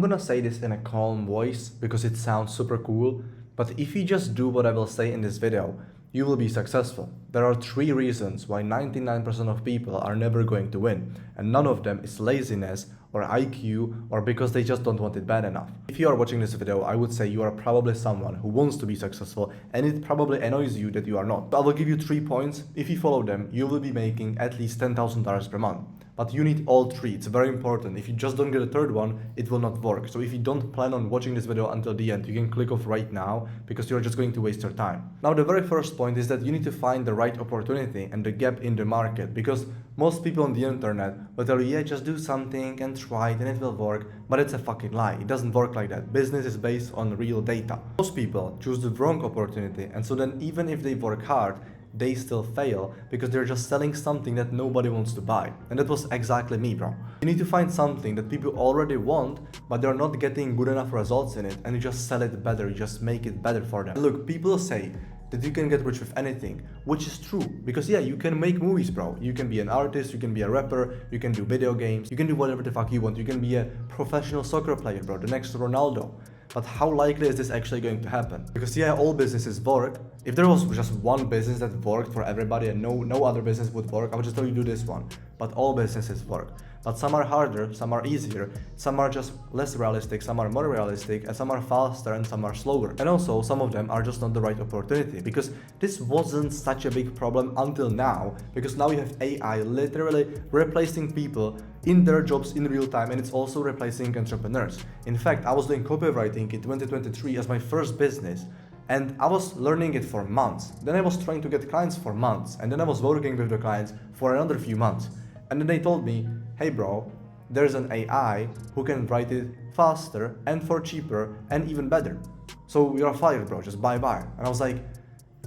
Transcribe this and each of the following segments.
I'm gonna say this in a calm voice because it sounds super cool, but if you just do what I will say in this video, you will be successful. There are 3 reasons why 99% of people are never going to win, and none of them is laziness or IQ or because they just don't want it bad enough. If you are watching this video, I would say you are probably someone who wants to be successful and it probably annoys you that you are not. I will give you 3 points. If you follow them, you will be making at least $10,000 per month. But you need all 3, it's very important. If you just don't get a third one, it will not work. So if you don't plan on watching this video until the end, you can click off right now because you're just going to waste your time. Now the very first point is that you need to find the right opportunity and the gap in the market, because most people on the internet will tell you, yeah, just do something and try it and it will work, but it's a fucking lie. It doesn't work like that. Business is based on real data. Most people choose the wrong opportunity, and so then even if they work hard, they still fail because they're just selling something that nobody wants to buy. And that was exactly me, bro. You need to find something that people already want, but they're not getting good enough results in it, and you just sell it better, you just make it better for them. And look, people say that you can get rich with anything, which is true, because yeah, you can make movies, bro. You can be an artist, you can be a rapper, you can do video games, you can do whatever the fuck you want. You can be a professional soccer player, bro, the next Ronaldo. But how likely is this actually going to happen? Because yeah, all businesses work. If there was just one business that worked for everybody and no other business would work, I would just tell you do this one. But all businesses work. But some are harder, some are easier, some are just less realistic, some are more realistic, and some are faster and some are slower. And also, some of them are just not the right opportunity, because this wasn't such a big problem until now, because now you have AI literally replacing people in their jobs in real time, and it's also replacing entrepreneurs. In fact, I was doing copywriting in 2023 as my first business, and I was learning it for months. Then I was trying to get clients for months, and then I was working with the clients for another few months. And then they told me, hey bro, there's an AI who can write it faster and for cheaper and even better. So you're fired, bro, just bye-bye. And I was like,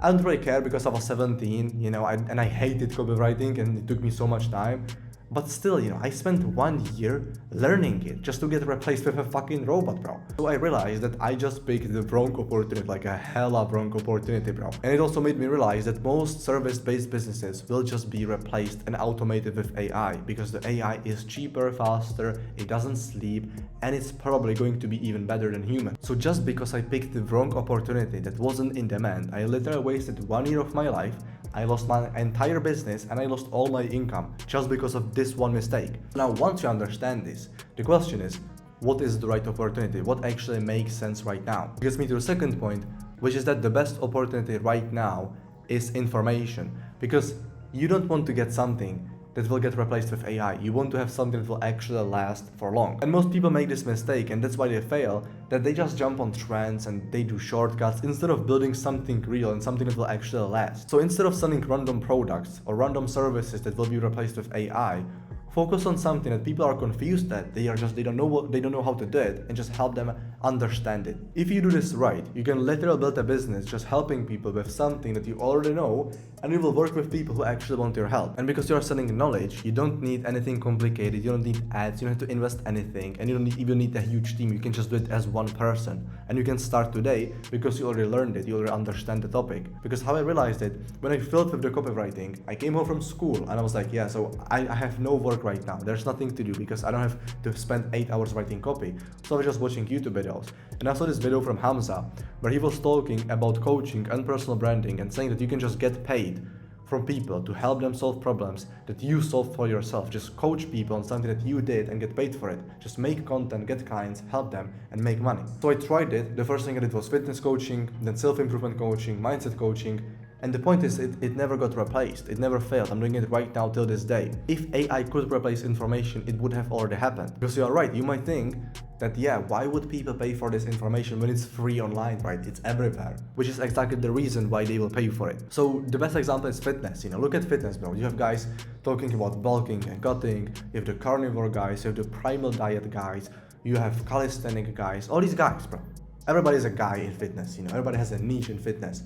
I don't really care because I was 17, and I hated copywriting and it took me so much time. But still, I spent 1 year learning it just to get replaced with a fucking robot, bro. So I realized that I just picked the wrong opportunity, like a hella wrong opportunity, bro. And it also made me realize that most service-based businesses will just be replaced and automated with AI, because the AI is cheaper, faster, it doesn't sleep, and it's probably going to be even better than human. So just because I picked the wrong opportunity that wasn't in demand, I literally wasted 1 year of my life, I lost my entire business, and I lost all my income just because of this one mistake. Now, once you understand this, the question is, what is the right opportunity? What actually makes sense right now? It gets me to the second point, which is that the best opportunity right now is information, because you don't want to get something that will get replaced with AI. You want to have something that will actually last for long. And most people make this mistake, and that's why they fail, that they just jump on trends and they do shortcuts instead of building something real and something that will actually last. So instead of selling random products or random services that will be replaced with AI, focus on something that people are confused at. They don't know how to do it, and just help them understand it. If you do this right, you can literally build a business just helping people with something that you already know, and you will work with people who actually want your help. And because you are selling knowledge, you don't need anything complicated, you don't need ads, you don't have to invest anything, and you don't even need a huge team. You can just do it as one person. And you can start today because you already learned it, you already understand the topic. Because how I realized it, when I failed with the copywriting, I came home from school and I was like, yeah, so I have no work right now. There's nothing to do because I don't have to spend 8 hours writing copy. So I was just watching YouTube videos. And I saw this video from Hamza where he was talking about coaching and personal branding and saying that you can just get paid from people to help them solve problems that you solve for yourself. Just coach people on something that you did and get paid for it. Just make content, get clients, help them, and make money. So I tried it. The first thing I did was fitness coaching, then self-improvement coaching, mindset coaching. And the point is, it never got replaced. It never failed. I'm doing it right now till this day. If AI could replace information, it would have already happened. Because you are right, you might think that, yeah, why would people pay for this information when it's free online, right? It's everywhere, which is exactly the reason why they will pay for it. So the best example is fitness. Look at fitness, bro. You have guys talking about bulking and cutting. You have the carnivore guys, you have the primal diet guys, you have calisthenic guys, all these guys, bro. Everybody's a guy in fitness, everybody has a niche in fitness.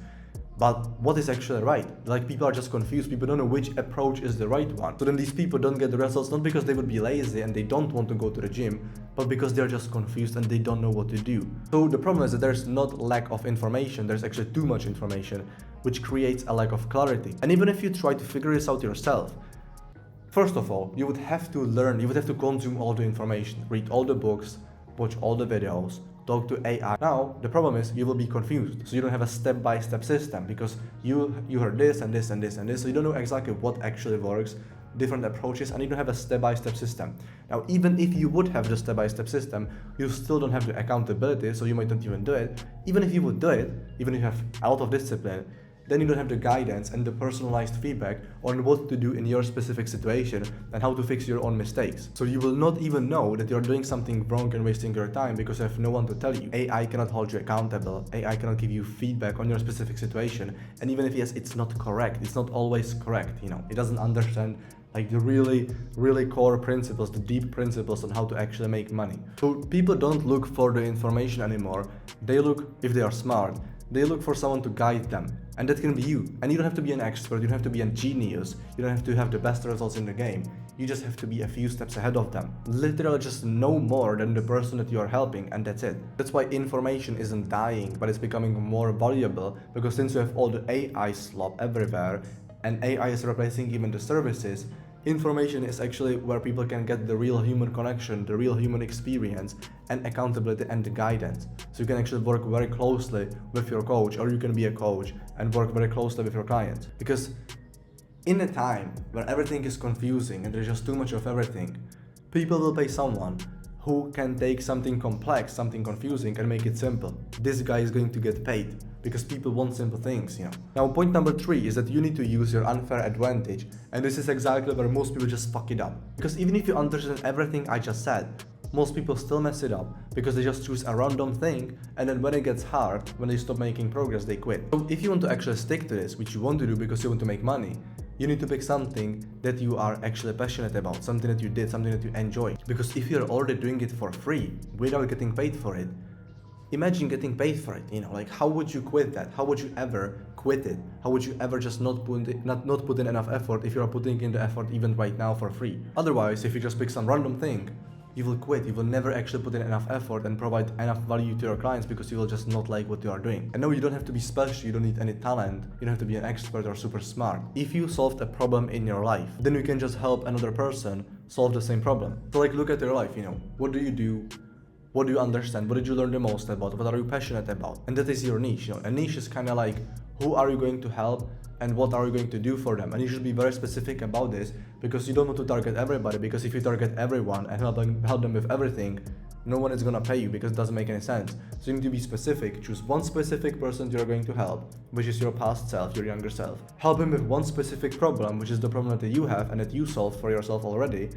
But what is actually right? Like, people are just confused. People don't know which approach is the right one. So then these people don't get the results, not because they would be lazy and they don't want to go to the gym, but because they're just confused and they don't know what to do. So the problem is that there's not lack of information, there's actually too much information, which creates a lack of clarity. And even if you try to figure this out yourself, first of all, you would have to learn, you would have to consume all the information, read all the books, watch all the videos, talk to AI. Now, the problem is you will be confused. So you don't have a step-by-step system because you heard this and this and this and this. So you don't know exactly what actually works, different approaches, and you don't have a step-by-step system. Now, even if you would have the step-by-step system, you still don't have the accountability, so you might not even do it. Even if you would do it, even if you have a lot of discipline, then you don't have the guidance and the personalized feedback on what to do in your specific situation and how to fix your own mistakes. So you will not even know that you're doing something wrong and wasting your time because you have no one to tell you. AI cannot hold you accountable. AI cannot give you feedback on your specific situation. And even if yes, it's not correct, it's not always correct, it doesn't understand like the really core principles, the deep principles on how to actually make money. So people don't look for the information anymore. They look, if they are smart, they look for someone to guide them. And that can be you. And you don't have to be an expert, you don't have to be a genius, you don't have to have the best results in the game. You just have to be a few steps ahead of them. Literally just know more than the person that you are helping, and that's it. That's why information isn't dying, but it's becoming more valuable, because since you have all the AI slop everywhere, and AI is replacing even the services, information is actually where people can get the real human connection, the real human experience, and accountability and the guidance. So you can actually work very closely with your coach, or you can be a coach and work very closely with your clients. Because in a time where everything is confusing and there's just too much of everything, people will pay someone who can take something complex, something confusing, and make it simple. This guy is going to get paid because people want simple things, Now, point number 3 is that you need to use your unfair advantage, and this is exactly where most people just fuck it up. Because even if you understand everything I just said, most people still mess it up because they just choose a random thing, and then when it gets hard, when they stop making progress, they quit. So if you want to actually stick to this, which you want to do because you want to make money, you need to pick something that you are actually passionate about, something that you did, something that you enjoy. Because if you're already doing it for free without getting paid for it, imagine getting paid for it, like how would you quit that? How would you ever quit it? How would you ever just not put in enough effort if you're putting in the effort even right now for free? Otherwise, if you just pick some random thing, you will quit. You will never actually put in enough effort and provide enough value to your clients because you will just not like what you are doing. And no, you don't have to be special, you don't need any talent, you don't have to be an expert or super smart. If you solved a problem in your life, then you can just help another person solve the same problem. So like look at your life, what do you do? What do you understand? What did you learn the most about? What are you passionate about? And that is your niche. A niche is kind of like, who are you going to help and what are you going to do for them? And you should be very specific about this because you don't want to target everybody, because if you target everyone and help them with everything, no one is going to pay you because it doesn't make any sense. So you need to be specific. Choose one specific person you're going to help, which is your past self, your younger self. Help him with one specific problem, which is the problem that you have and that you solved for yourself already,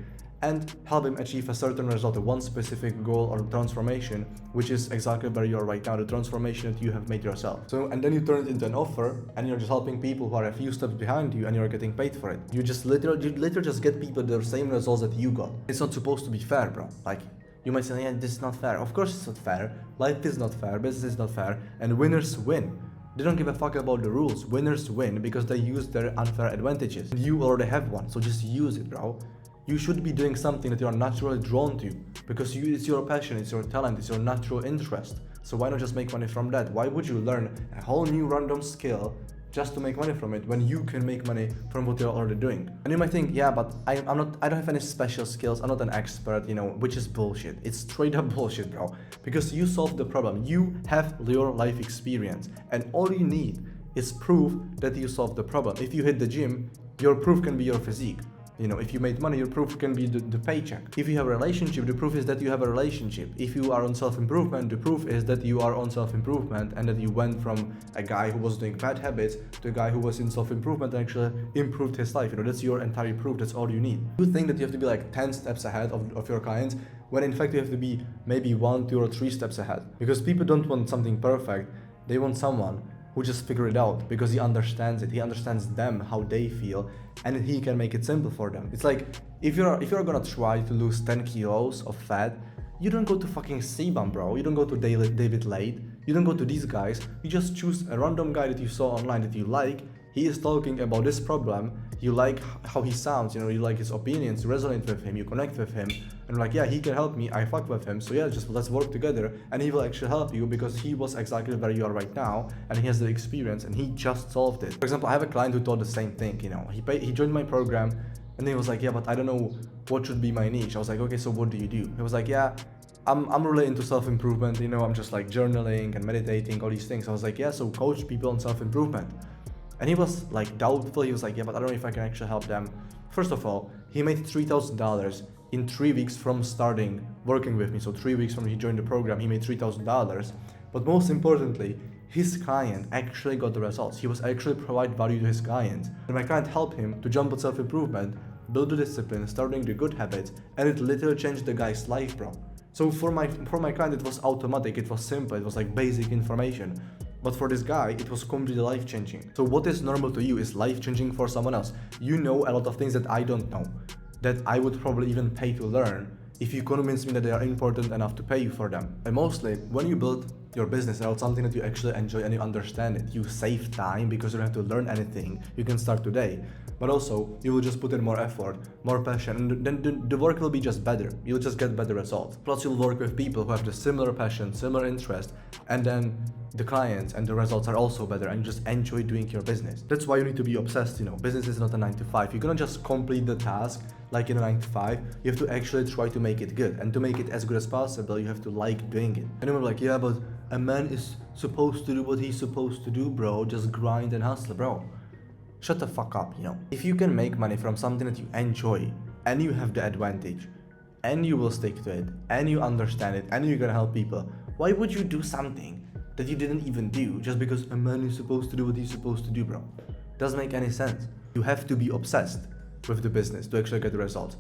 and help him achieve a certain result, one specific goal or transformation, which is exactly where you are right now, the transformation that you have made yourself. So, and then you turn it into an offer, and you're just helping people who are a few steps behind you, and you're getting paid for it. You literally just get people the same results that you got. It's not supposed to be fair, bro. Like, you might say, yeah, this is not fair. Of course it's not fair. Life is not fair, business is not fair, and winners win. They don't give a fuck about the rules. Winners win because they use their unfair advantages. You already have one, so just use it, bro. You should be doing something that you are naturally drawn to because it's your passion, it's your talent, it's your natural interest. So why not just make money from that? Why would you learn a whole new random skill just to make money from it when you can make money from what you're already doing? And you might think, yeah, but I don't have any special skills, I'm not an expert, which is bullshit. It's straight up bullshit, bro. Because you solved the problem. You have your life experience, and all you need is proof that you solved the problem. If you hit the gym, your proof can be your physique. If you made money, your proof can be the paycheck. If you have a relationship, the proof is that you have a relationship. If you are on self-improvement, the proof is that you are on self-improvement and that you went from a guy who was doing bad habits to a guy who was in self-improvement and actually improved his life. That's your entire proof. That's all you need. You think that you have to be like 10 steps ahead of your clients, when in fact you have to be maybe 1, 2, or 3 steps ahead. Because people don't want something perfect. They want someone who just figure it out because he understands it. He understands them, how they feel, and he can make it simple for them. It's like if you're gonna try to lose 10 kilos of fat, you don't go to fucking CBAM, bro. You don't go to David Lade. You don't go to these guys. You just choose a random guy that you saw online that you like. He is talking about this problem. You like how he sounds, you like his opinions, you resonate with him, you connect with him, and like, yeah, he can help me, I fuck with him, so yeah, just let's work together, and he will actually help you because he was exactly where you are right now, and he has the experience, and he just solved it. For example, I have a client who thought the same thing, he joined my program, and he was like, yeah, but I don't know what should be my niche. I was like, okay, so what do you do? He was like, yeah, I'm really into self-improvement, you know, I'm just like journaling and meditating, all these things. I was like, yeah, so coach people on self-improvement. And he was like doubtful. He was like, yeah, but I don't know if I can actually help them. First of all, he made $3,000 in 3 weeks from starting working with me. So 3 weeks from he joined the program, he made $3,000. But most importantly, his client actually got the results. He was actually provide value to his clients. And my client helped him to jump on self-improvement, build the discipline, start doing the good habits, and it literally changed the guy's life, bro. So for my client, it was automatic, it was simple, it was like basic information. But for this guy, it was completely life-changing. So what is normal to you is life-changing for someone else. You know a lot of things that I don't know, that I would probably even pay to learn if you convince me that they are important enough to pay you for them. And mostly, when you build your business around something that you actually enjoy and you understand it, you save time because you don't have to learn anything. You can start today. But also, you will just put in more effort, more passion, and then the work will be just better. You'll just get better results. Plus, you'll work with people who have the similar passion, similar interest, and then the clients and the results are also better, and you just enjoy doing your business. That's why you need to be obsessed, you know. Business is not a 9 to 5. You're gonna just complete the task like in a 9 to 5. You have to actually try to make it good, and to make it as good as possible, you have to like doing it. And you're like, yeah, but a man is supposed to do what he's supposed to do, bro. Just grind and hustle, bro. Shut the fuck up, you know. If you can make money from something that you enjoy, and you have the advantage, and you will stick to it, and you understand it, and you're gonna help people, why would you do something that you didn't even do just because a man is supposed to do what he's supposed to do, bro? Doesn't make any sense. You have to be obsessed with the business to actually get the results.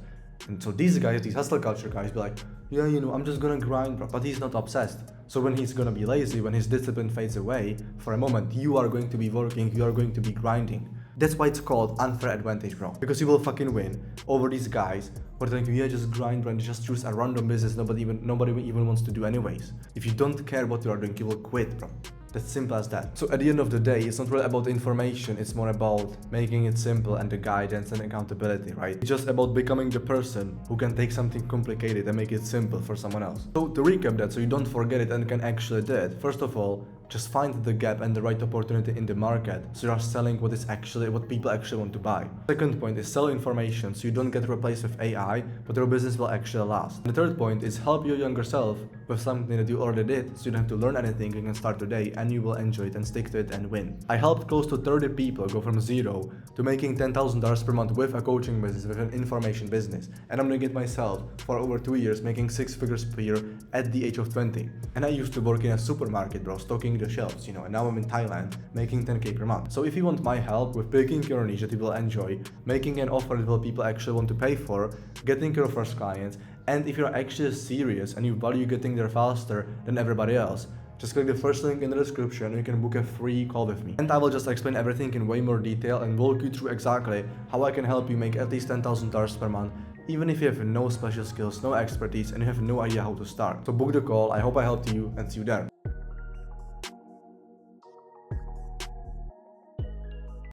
And so these guys, these hustle culture guys, be like, yeah, you know, I'm just gonna grind, bro. But he's not obsessed. So when he's gonna be lazy, when his discipline fades away, for a moment, you are going to be working, you are going to be grinding. That's why it's called unfair advantage, bro. Because you will fucking win over these guys who are telling you, yeah, just grind, bro, and just choose a random business nobody even wants to do anyways. If you don't care what you are doing, you will quit, bro. That's simple as that. So at the end of the day, it's not really about the information, it's more about making it simple and the guidance and accountability, right? It's just about becoming the person who can take something complicated and make it simple for someone else. So to recap that, so you don't forget it and can actually do it, first of all, just find the gap and the right opportunity in the market so you are selling what people actually want to buy. Second point is sell information so you don't get replaced with AI, but your business will actually last. The third point is help your younger self with something that you already did so you don't have to learn anything, you can start today and you will enjoy it and stick to it and win. I helped close to 30 people go from zero to making $10,000 per month with a coaching business, with an information business. And I'm doing it myself for over 2 years, making 6 figures per year at the age of 20. And I used to work in a supermarket, bro, stocking the shelves, you know, and now I'm in Thailand making 10K per month. So if you want my help with picking your niche that you will enjoy, making an offer that people actually want to pay for, getting your first clients, and if you're actually serious and you value getting there faster than everybody else, just click the first link in the description and you can book a free call with me. And I will just explain everything in way more detail and walk you through exactly how I can help you make at least $10,000 per month, even if you have no special skills, no expertise, and you have no idea how to start. So book the call, I hope I helped you, and see you there.